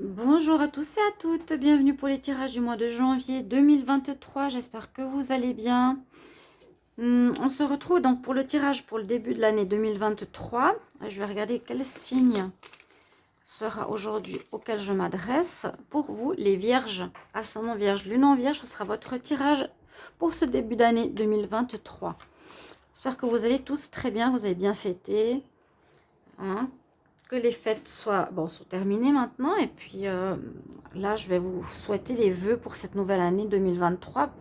Bonjour à tous et à toutes, bienvenue pour les tirages du mois de janvier 2023, j'espère que vous allez bien. On se retrouve donc pour le tirage pour le début de l'année 2023. Je vais regarder quel signe sera aujourd'hui auquel je m'adresse. Pour vous les vierges, ascendant vierge, lune en vierge, ce sera votre tirage pour ce début d'année 2023. J'espère que vous allez tous très bien, vous avez bien fêté. Hein, que les fêtes sont terminées maintenant. Et puis là, je vais vous souhaiter les vœux pour cette nouvelle année 2023,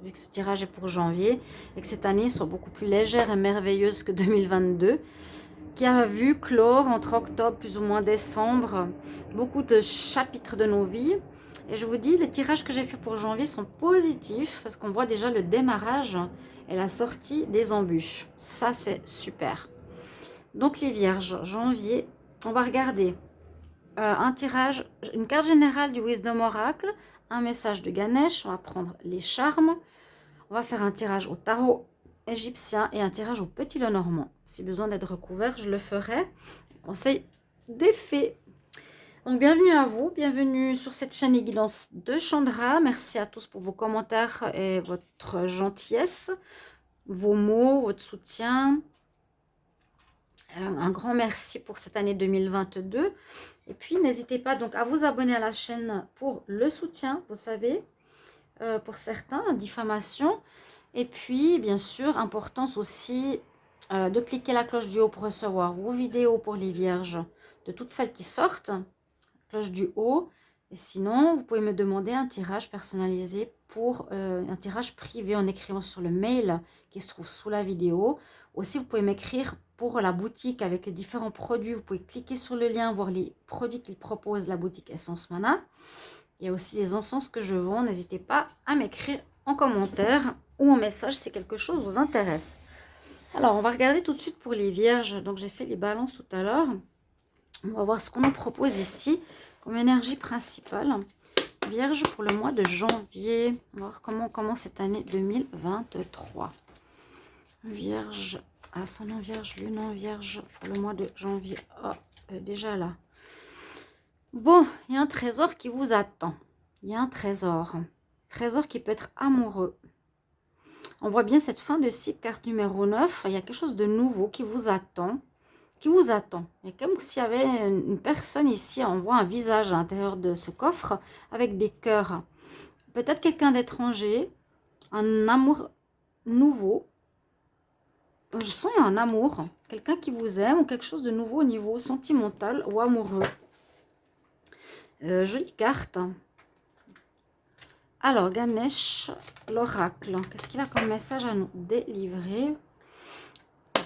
vu que ce tirage est pour janvier, et que cette année soit beaucoup plus légère et merveilleuse que 2022, qui a vu clore entre octobre plus ou moins décembre beaucoup de chapitres de nos vies. Et je vous dis, les tirages que j'ai fait pour janvier sont positifs, parce qu'on voit déjà le démarrage et la sortie des embûches. Ça, c'est super. Donc les vierges, janvier, on va regarder un tirage, une carte générale du Wisdom Oracle, un message de Ganesh, on va prendre les charmes, on va faire un tirage au tarot égyptien et un tirage au petit Lenormand. Si besoin d'être recouvert, je le ferai. Conseil des fées. Donc bienvenue à vous, bienvenue sur cette chaîne et guidance de Chandra. Merci à tous pour vos commentaires et votre gentillesse, vos mots, votre soutien. Un grand merci pour cette année 2022. Et puis, n'hésitez pas donc à vous abonner à la chaîne pour le soutien, vous savez, pour certains, diffamation. Et puis, bien sûr, importance aussi de cliquer la cloche du haut pour recevoir vos vidéos pour les vierges, de toutes celles qui sortent, cloche du haut. Et sinon, vous pouvez me demander un tirage personnalisé pour un tirage privé en écrivant sur le mail qui se trouve sous la vidéo. Aussi, vous pouvez m'écrire pour la boutique avec les différents produits. Vous pouvez cliquer sur le lien, voir les produits qu'il propose, la boutique Essence Mana. Il y a aussi les encens que je vends. N'hésitez pas à m'écrire en commentaire ou en message si quelque chose vous intéresse. Alors, on va regarder tout de suite pour les vierges. Donc, j'ai fait les balances tout à l'heure. On va voir ce qu'on nous propose ici comme énergie principale. Vierge pour le mois de janvier. On va voir comment on commence cette année 2023. Vierge, ascendant vierge, lune en vierge pour le mois de janvier. Oh, elle est déjà là. Bon, il y a un trésor qui vous attend. Il y a un trésor. Trésor qui peut être amoureux. On voit bien cette fin de cycle, carte numéro 9. Il y a quelque chose de nouveau qui vous attend. Qui vous attend. Il y a comme s'il y avait une personne ici. On voit un visage à l'intérieur de ce coffre avec des cœurs. Peut-être quelqu'un d'étranger. Un amour nouveau. Je sens un amour, quelqu'un qui vous aime ou quelque chose de nouveau au niveau sentimental ou amoureux. Jolie carte. Alors, Ganesh, l'oracle. Qu'est-ce qu'il a comme message à nous délivrer?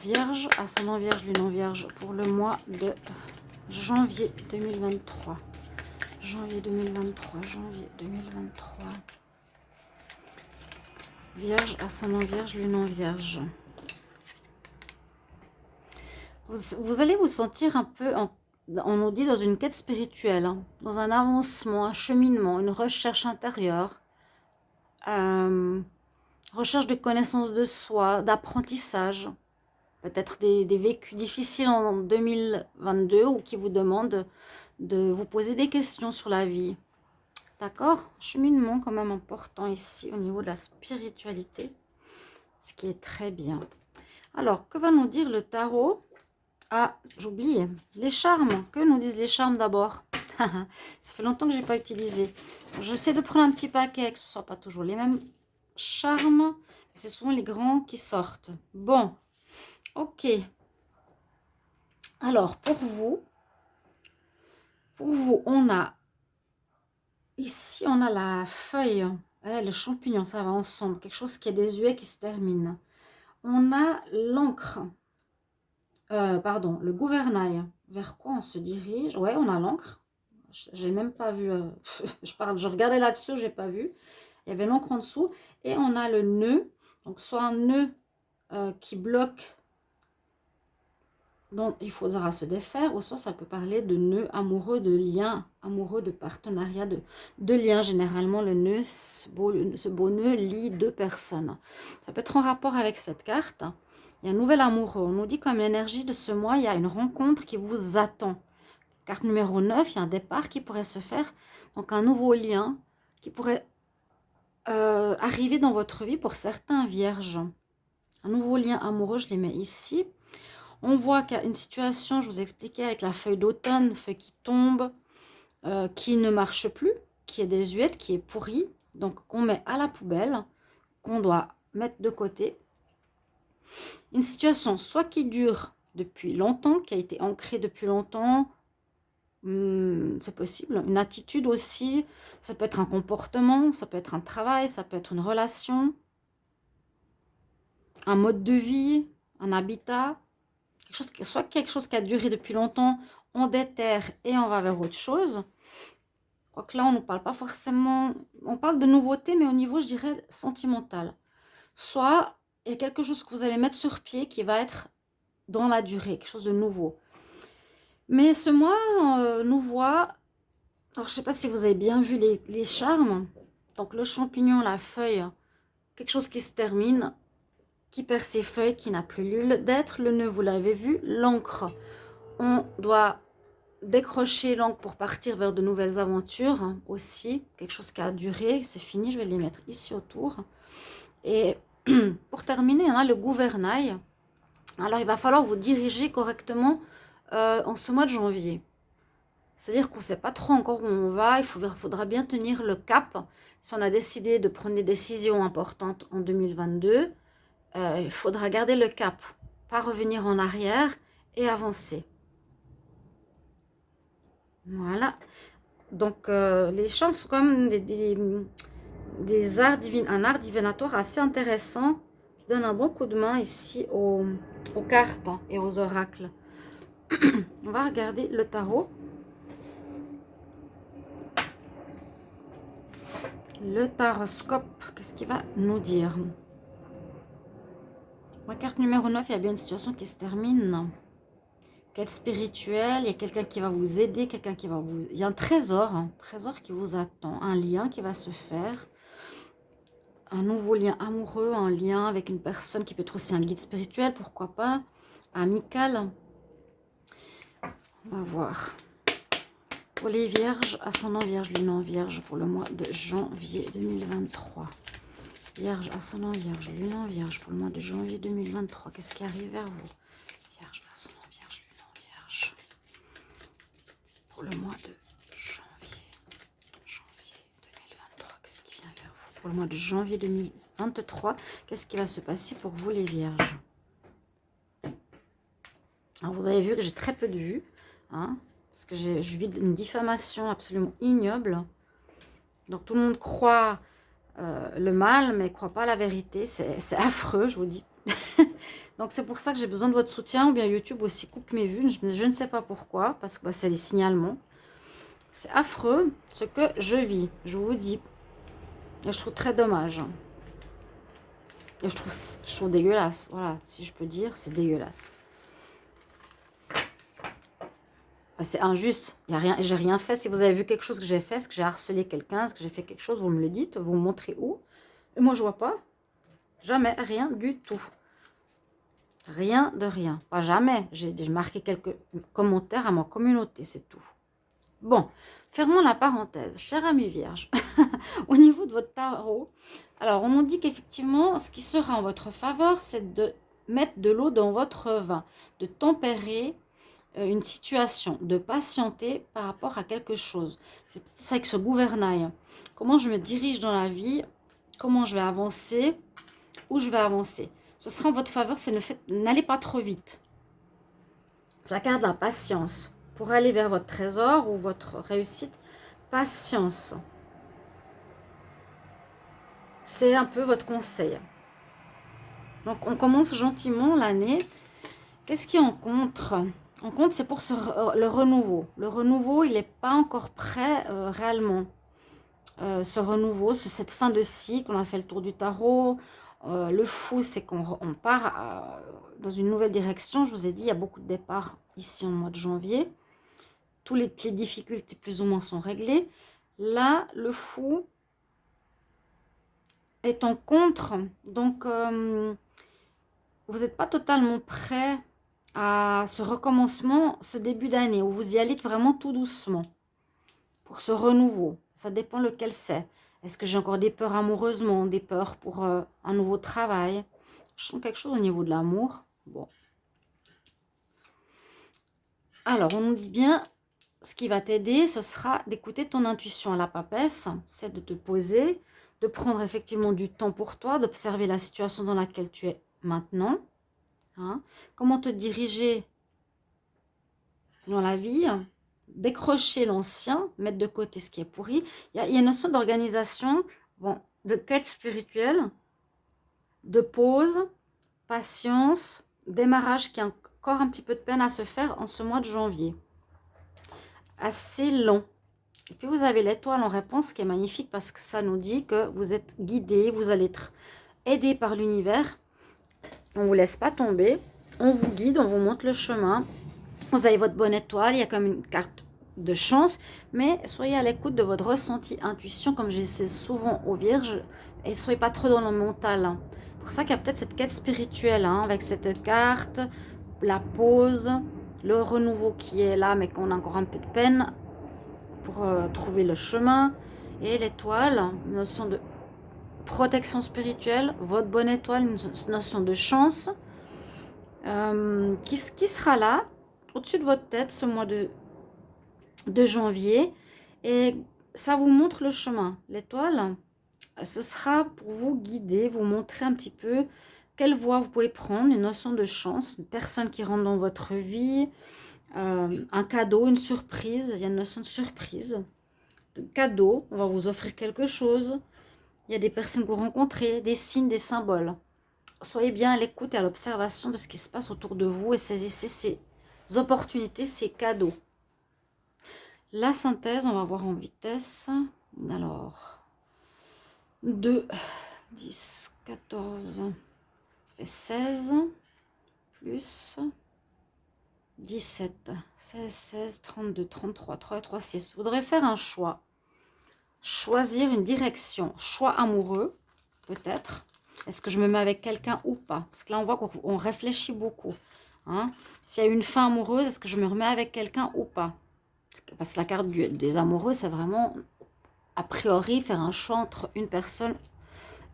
Vierge, ascendant vierge, lune en vierge pour le mois de janvier 2023. Janvier 2023, janvier 2023. Vierge, ascendant vierge, lune en vierge. Vous allez vous sentir un peu, on nous dit, dans une quête spirituelle, hein, dans un avancement, un cheminement, une recherche intérieure, recherche de connaissance de soi, d'apprentissage, peut-être des vécus difficiles en 2022 ou qui vous demandent de vous poser des questions sur la vie. D'accord? Cheminement quand même important ici au niveau de la spiritualité, ce qui est très bien. Alors, que va nous dire le tarot? Ah, j'oublie. Les charmes. Que nous disent les charmes d'abord? Ça fait longtemps que je n'ai pas utilisé. J'essaie de prendre un petit paquet, que ce ne soit pas toujours les mêmes charmes. C'est souvent les grands qui sortent. Bon, ok. Alors, pour vous, on a... Ici, on a la feuille. Le champignon, ça va ensemble. Quelque chose qui est désuet, qui se termine. On a l'encre. Pardon, le gouvernail. Vers quoi on se dirige? Ouais, on a l'encre. J'ai même pas vu. Je regardais là-dessus, j'ai pas vu. Il y avait l'encre en dessous. Et on a le nœud. Donc, soit un nœud qui bloque, dont il faudra se défaire, ou soit ça peut parler de nœud amoureux, de lien amoureux, de partenariat, de lien. Généralement, le nœud, ce beau nœud lie deux personnes. Ça peut être en rapport avec cette carte. Il y a un nouvel amoureux. On nous dit comme l'énergie de ce mois, il y a une rencontre qui vous attend. carte numéro 9, il y a un départ qui pourrait se faire. Donc un nouveau lien qui pourrait arriver dans votre vie pour certains vierges. Un nouveau lien amoureux, je les mets ici. On voit qu'il y a une situation, je vous expliquais, avec la feuille d'automne, feuille qui tombe, qui ne marche plus, qui est désuète, qui est pourrie. Donc qu'on met à la poubelle, qu'on doit mettre de côté. Une situation soit qui dure depuis longtemps, qui a été ancrée depuis longtemps, c'est possible. Une attitude aussi, ça peut être un comportement, ça peut être un travail, ça peut être une relation, un mode de vie, un habitat, soit quelque chose qui a duré depuis longtemps, on déterre et on va vers autre chose. Quoique là, on ne parle pas forcément, on parle de nouveauté, mais au niveau, je dirais, sentimental. Soit il y a quelque chose que vous allez mettre sur pied qui va être dans la durée, quelque chose de nouveau. Mais ce mois nous voit, alors je ne sais pas si vous avez bien vu les charmes, donc le champignon, la feuille, quelque chose qui se termine, qui perd ses feuilles, qui n'a plus lieu d'être, le nœud, vous l'avez vu, l'encre, on doit décrocher l'encre pour partir vers de nouvelles aventures aussi, quelque chose qui a duré, c'est fini, je vais les mettre ici autour. Et pour terminer, on a le gouvernail. Alors, il va falloir vous diriger correctement en ce mois de janvier. C'est-à-dire qu'on ne sait pas trop encore où on va, il faudra bien tenir le cap. Si on a décidé de prendre des décisions importantes en 2022, il faudra garder le cap, pas revenir en arrière et avancer. Voilà. Donc, les charmes sont comme des arts un art divinatoire assez intéressant qui donne un bon coup de main ici aux cartes et aux oracles. On va regarder le tarot. Le taroscope, qu'est-ce qu'il va nous dire? La carte numéro 9, il y a bien une situation qui se termine. Quête spirituelle, il y a quelqu'un qui va vous aider, quelqu'un qui va vous... Il y a un trésor qui vous attend, un lien qui va se faire. Un nouveau lien amoureux, un lien avec une personne qui peut être aussi un guide spirituel, pourquoi pas, amical. On va voir. Pour les vierges, ascendant vierge, lunan vierge pour le mois de janvier 2023. Vierge, ascendant vierge, lunan vierge pour le mois de janvier 2023. Qu'est-ce qui arrive vers vous? Vierge, ascendant vierge, lunan vierge. Pour le mois de janvier 2023. Qu'est-ce qui vient vers vous? Pour le mois de janvier 2023, qu'est-ce qui va se passer pour vous les vierges? Alors vous avez vu que j'ai très peu de vues. Hein, parce que je vis une diffamation absolument ignoble. Donc tout le monde croit le mal, mais ne croit pas la vérité. C'est affreux, je vous dis. Donc c'est pour ça que j'ai besoin de votre soutien. Ou bien YouTube aussi coupe mes vues. Je ne sais pas pourquoi, parce que bah, c'est les signalements. C'est affreux ce que je vis, je vous dis. Et je trouve très dommage. Et je trouve dégueulasse. Voilà, si je peux dire, c'est dégueulasse. C'est injuste, j'ai rien fait. Si vous avez vu quelque chose que j'ai fait, est-ce que j'ai harcelé quelqu'un, est-ce que j'ai fait quelque chose, vous me le dites, vous me montrez où. Et moi, je vois pas. Jamais, rien du tout. Rien de rien. Pas jamais. J'ai marqué quelques commentaires à ma communauté, c'est tout. Bon, fermons la parenthèse. Chère amie vierge, au niveau de votre tarot, alors on nous dit qu'effectivement, ce qui sera en votre faveur, c'est de mettre de l'eau dans votre vin, de tempérer une situation, de patienter par rapport à quelque chose. C'est ça avec ce gouvernail. Comment je me dirige dans la vie, comment je vais avancer, où je vais avancer. Ce sera en votre faveur, c'est n'allez pas trop vite. Ça garde la patience. Pour aller vers votre trésor ou votre réussite, patience. C'est un peu votre conseil. Donc on commence gentiment l'année. Qu'est-ce qui en contre? En compte, c'est pour le renouveau. Le renouveau, il n'est pas encore prêt réellement. Ce renouveau, cette fin de cycle, on a fait le tour du tarot. Le fou, c'est qu'on part dans une nouvelle direction. Je vous ai dit, il y a beaucoup de départs ici en mois de janvier. Toutes les difficultés plus ou moins sont réglées. Là, le fou est en contre. Donc, vous n'êtes pas totalement prêt à ce recommencement, ce début d'année, où vous y allez vraiment tout doucement pour ce renouveau. Ça dépend lequel c'est. Est-ce que j'ai encore des peurs amoureusement, des peurs pour un nouveau travail? Je sens quelque chose au niveau de l'amour. Bon. Alors, on nous dit bien, ce qui va t'aider, ce sera d'écouter ton intuition à la papesse. C'est de te poser, de prendre effectivement du temps pour toi, d'observer la situation dans laquelle tu es maintenant. Hein. Comment te diriger dans la vie, décrocher l'ancien, mettre de côté ce qui est pourri. Il y a une notion d'organisation, bon, de quête spirituelle, de pause, patience, démarrage qui a encore un petit peu de peine à se faire en ce mois de janvier. Assez long. Et puis vous avez l'étoile en réponse qui est magnifique parce que ça nous dit que vous êtes guidé, vous allez être aidé par l'univers. On ne vous laisse pas tomber, on vous guide, on vous montre le chemin. Vous avez votre bonne étoile, il y a comme une carte de chance, mais soyez à l'écoute de votre ressenti, intuition, comme je dis souvent aux vierges, et soyez pas trop dans le mental. Hein. Pour ça qu'il y a peut-être cette quête spirituelle, hein, avec cette carte, la pause, le renouveau qui est là, mais qu'on a encore un peu de peine pour trouver le chemin, et l'étoile, une notion de protection spirituelle, votre bonne étoile, une notion de chance, qui sera là, au-dessus de votre tête, ce mois de janvier, et ça vous montre le chemin. L'étoile, ce sera pour vous guider, vous montrer un petit peu quelle voie vous pouvez prendre, une notion de chance, une personne qui rentre dans votre vie, un cadeau, une surprise. Il y a une notion de surprise, de cadeau, on va vous offrir quelque chose. Il y a des personnes que vous rencontrez, des signes, des symboles. Soyez bien à l'écoute et à l'observation de ce qui se passe autour de vous et saisissez ces opportunités, ces cadeaux. La synthèse, on va voir en vitesse. Alors, 2, 10, 14, ça fait 16, plus 17, 16, 16, 32, 33, 3 et 3, 6. Vous devrez faire un choix. Choisir une direction. Choix amoureux, peut-être. Est-ce que je me mets avec quelqu'un ou pas? Parce que là, on voit qu'on réfléchit beaucoup. Hein? S'il y a une fin amoureuse, est-ce que je me remets avec quelqu'un ou pas? Parce que la carte des amoureux, c'est vraiment, a priori, faire un choix entre une personne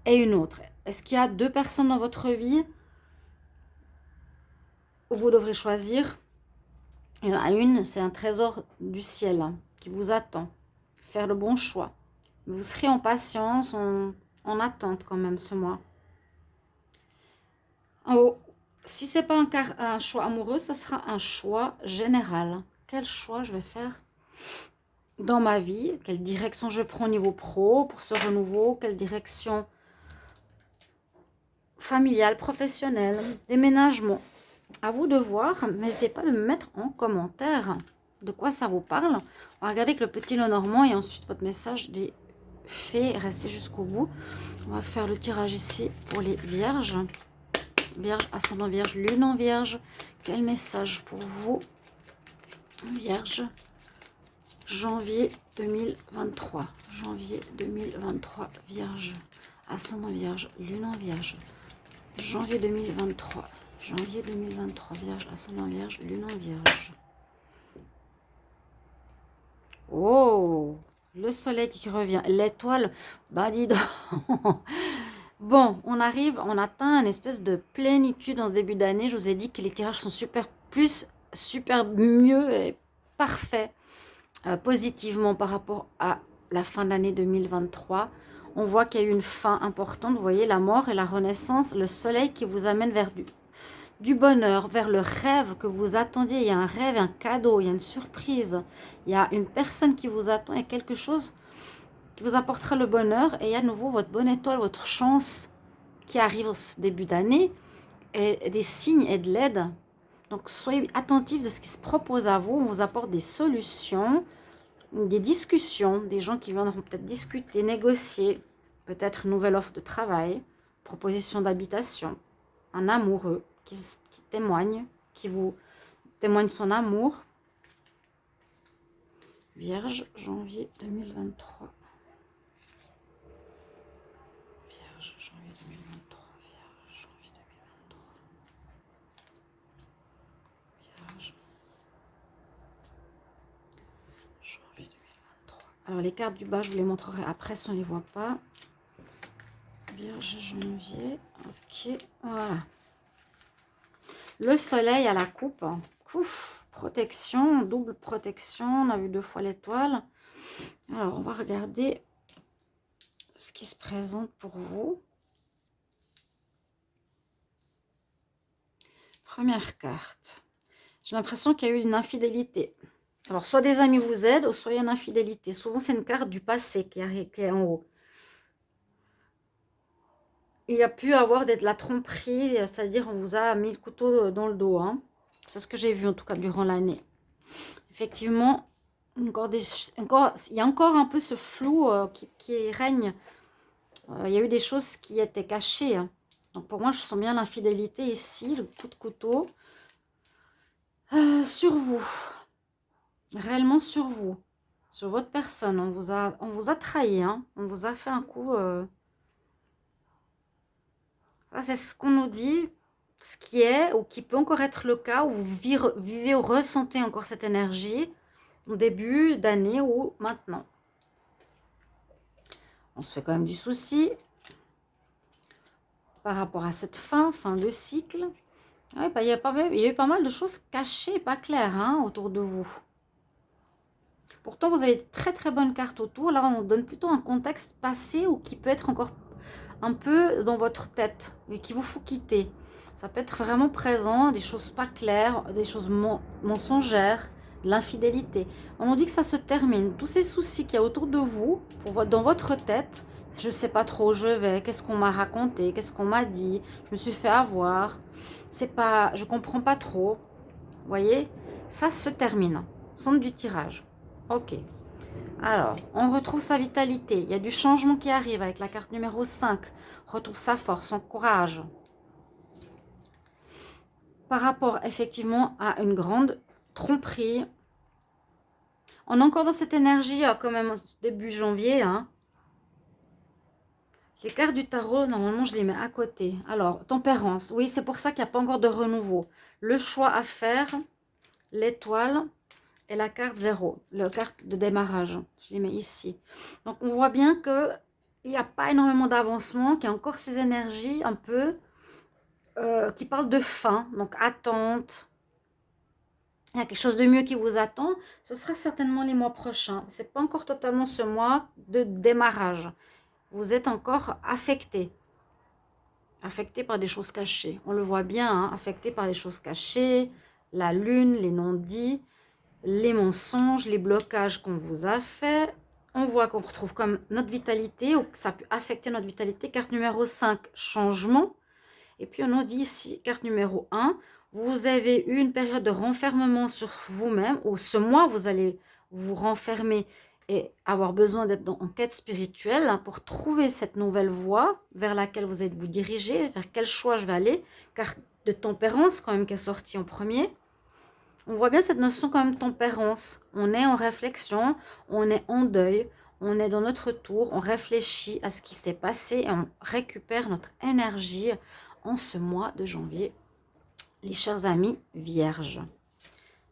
et une autre. Est-ce qu'il y a 2 personnes dans votre vie où vous devrez choisir? Il y en a une, c'est un trésor du ciel hein, qui vous attend. Faire le bon choix. Vous serez en patience, en attente quand même ce mois. En haut, si ce n'est pas un choix amoureux, ça sera un choix général. Quel choix je vais faire dans ma vie? Quelle direction je prends au niveau pro pour ce renouveau? Quelle direction familiale, professionnelle, déménagement? À vous de voir. N'hésitez pas de me mettre en commentaire de quoi ça vous parle. On va regarder avec le petit Lenormand et ensuite votre message des fées. Restez jusqu'au bout. On va faire le tirage ici pour les vierges. Vierge, ascendant vierge, lune en vierge. Quel message pour vous, vierge? Janvier 2023. Janvier 2023, vierge. Ascendant vierge, lune en vierge. Janvier 2023. Janvier 2023, vierge, ascendant vierge, lune en vierge. Oh, le soleil qui revient. L'étoile, bah dis donc. Bon, on arrive, on atteint une espèce de plénitude en ce début d'année. Je vous ai dit que les tirages sont super mieux et parfaits positivement par rapport à la fin d'année 2023. On voit qu'il y a eu une fin importante. Vous voyez, la mort et la renaissance, le soleil qui vous amène vers du bonheur, vers le rêve que vous attendiez. Il y a un rêve, un cadeau, il y a une surprise. Il y a une personne qui vous attend, il y a quelque chose qui vous apportera le bonheur. Et il y a à nouveau votre bonne étoile, votre chance qui arrive au début d'année, et des signes et de l'aide. Donc, soyez attentifs de ce qui se propose à vous. On vous apporte des solutions, des discussions, des gens qui viendront peut-être discuter, négocier, peut-être une nouvelle offre de travail, proposition d'habitation, un amoureux qui témoigne, qui vous témoigne son amour. Vierge, janvier 2023. Vierge, janvier 2023. Vierge, janvier 2023. Alors, les cartes du bas, je vous les montrerai après si on ne les voit pas. Vierge, janvier. Ok, voilà. Le soleil à la coupe. Ouf, protection, double protection. On a vu 2 fois l'étoile. Alors, on va regarder ce qui se présente pour vous. Première carte. J'ai l'impression qu'il y a eu une infidélité. Alors, soit des amis vous aident, ou soit il y a une infidélité. Souvent, c'est une carte du passé qui est en haut. Il y a pu avoir de la tromperie, c'est-à-dire on vous a mis le couteau dans le dos. Hein. C'est ce que j'ai vu en tout cas durant l'année. Effectivement, il y a encore un peu ce flou qui règne. Il y a eu des choses qui étaient cachées. Hein. Donc pour moi, je sens bien l'infidélité ici, le coup de couteau. Sur vous. Réellement sur vous. Sur votre personne. On vous a trahi. Hein. On vous a fait un coup... C'est ce qu'on nous dit, ce qui est ou qui peut encore être le cas, où vous vivez ou ressentez encore cette énergie au début d'année ou maintenant. On se fait quand même du souci par rapport à cette fin de cycle. Ouais, bah, il y a eu pas mal de choses cachées, pas claires hein, autour de vous. Pourtant, vous avez de très très bonnes cartes autour. Là, on donne plutôt un contexte passé ou qui peut être encore un peu dans votre tête et qu'il vous faut quitter. Ça peut être vraiment présent, des choses pas claires, des choses mensongères, de l'infidélité. On nous dit que ça se termine. Tous ces soucis qu'il y a autour de vous, dans votre tête, je ne sais pas trop où je vais, qu'est-ce qu'on m'a raconté, qu'est-ce qu'on m'a dit, je me suis fait avoir, je comprends pas trop. Vous voyez, ça se termine. Sonde du tirage. Ok. Alors, on retrouve sa vitalité. Il y a du changement qui arrive avec la carte numéro 5. Retrouve sa force, son courage. Par rapport, effectivement, à une grande tromperie. On est encore dans cette énergie, quand même, début janvier. Hein. Les cartes du tarot, normalement, je les mets à côté. Alors, tempérance. Oui, c'est pour ça qu'il n'y a pas encore de renouveau. Le choix à faire, l'étoile... et la carte 0, la carte de démarrage. Je les mets ici. Donc, on voit bien qu'il n'y a pas énormément d'avancement, qu'il y a encore ces énergies un peu qui parlent de fin, donc attente. Il y a quelque chose de mieux qui vous attend. Ce sera certainement les mois prochains. Ce n'est pas encore totalement ce mois de démarrage. Vous êtes encore affecté. Affecté par des choses cachées. On le voit bien, hein, affecté par les choses cachées, la lune, les non-dits, les mensonges, les blocages qu'on vous a fait. On voit qu'on retrouve comme notre vitalité, ou que ça peut affecter notre vitalité. Carte numéro 5, changement. Et puis on nous dit ici, carte numéro 1, vous avez eu une période de renfermement sur vous-même, ou ce mois, vous allez vous renfermer et avoir besoin d'être en quête spirituelle hein, pour trouver cette nouvelle voie vers laquelle vous êtes vous dirigez, vers quel choix je vais aller. Carte de tempérance quand même qui est sortie en premier. On voit bien cette notion quand même tempérance. On est en réflexion, on est en deuil, on est dans notre tour, on réfléchit à ce qui s'est passé et on récupère notre énergie en ce mois de janvier. Les chers amis vierges,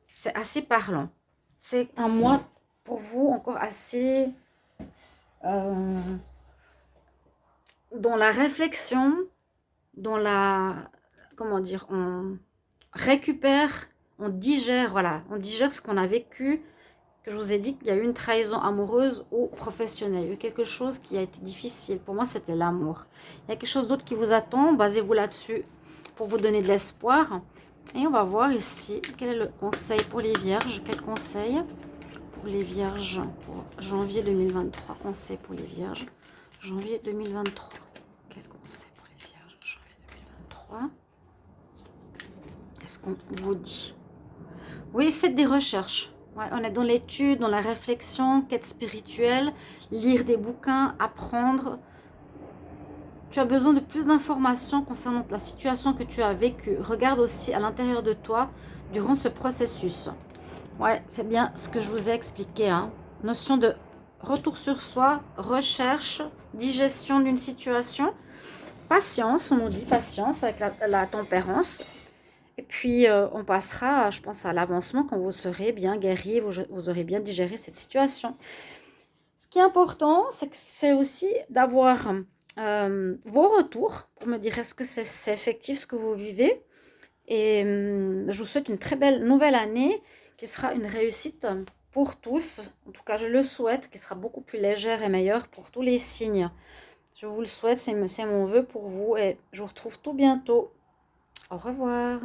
c'est assez parlant. C'est un mois pour vous encore assez dans la réflexion, dans la, comment dire, on récupère, on digère, voilà, on digère ce qu'on a vécu, que je vous ai dit qu'il y a eu une trahison amoureuse ou professionnelle, il y a eu quelque chose qui a été difficile. Pour moi, c'était l'amour. Il y a quelque chose d'autre qui vous attend, basez-vous là-dessus pour vous donner de l'espoir. Et on va voir ici, quel est le conseil pour les vierges, quel conseil pour les vierges pour janvier 2023, conseil pour les vierges, janvier 2023, quel conseil pour les vierges, janvier 2023, qu'est-ce qu'on vous dit? Oui, faites des recherches. Ouais, on est dans l'étude, dans la réflexion, quête spirituelle, lire des bouquins, apprendre. Tu as besoin de plus d'informations concernant la situation que tu as vécue. Regarde aussi à l'intérieur de toi durant ce processus. Ouais, c'est bien ce que je vous ai expliqué. Hein. Notion de retour sur soi, recherche, digestion d'une situation. Patience, on nous dit patience avec la tempérance. Et puis, on passera, je pense, à l'avancement quand vous serez bien guéri, vous aurez bien digéré cette situation. Ce qui est important, c'est aussi d'avoir vos retours pour me dire est-ce que c'est effectif ce que vous vivez. Et je vous souhaite une très belle nouvelle année qui sera une réussite pour tous. En tout cas, je le souhaite, qui sera beaucoup plus légère et meilleure pour tous les signes. Je vous le souhaite, c'est mon vœu pour vous et je vous retrouve tout bientôt. Au revoir.